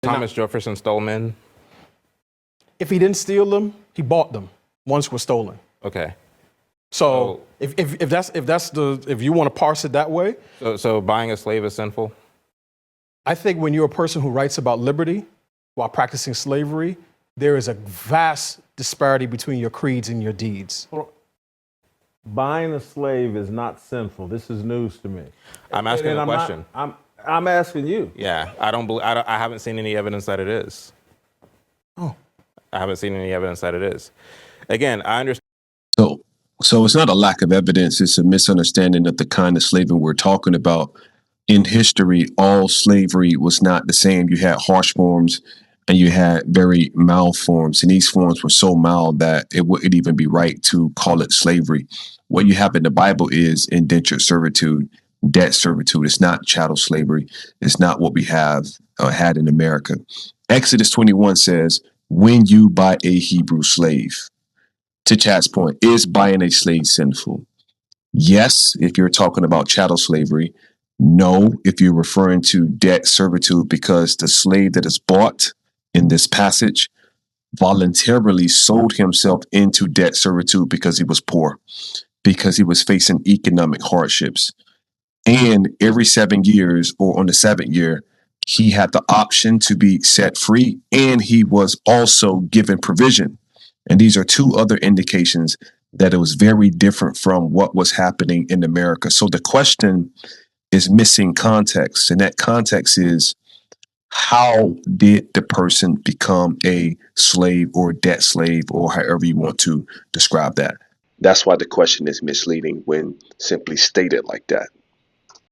Thomas Jefferson stole men? If he didn't steal them, he bought them once were stolen. Okay. So if you want to parse it that way, So buying a slave is sinful? I think when you're a person who writes about liberty while practicing slavery, there is a vast disparity between your creeds and your deeds. Buying a slave is not sinful. This is news to me. I'm asking a question. I'm asking you. Yeah, I haven't seen any evidence that it is. Oh. I haven't seen any evidence that it is. Again, I understand. So it's not a lack of evidence. It's a misunderstanding of the kind of slavery we're talking about. In history, all slavery was not the same. You had harsh forms and you had very mild forms. And these forms were so mild that it wouldn't even be right to call it slavery. What you have in the Bible is indentured servitude, debt servitude. It's not chattel slavery. It's not what we have had in America. Exodus 21 says, when you buy a Hebrew slave, to Chad's point, is buying a slave sinful? Yes, if you're talking about chattel slavery. No, if you're referring to debt servitude, because the slave that is bought in this passage voluntarily sold himself into debt servitude because he was poor, because he was facing economic hardships. And every 7 years, or on the 7th year, he had the option to be set free, and he was also given provision. And these are two other indications that it was very different from what was happening in America. So the question is missing context. And that context is, how did the person become a slave or debt slave, or however you want to describe that? That's why the question is misleading when simply stated like that.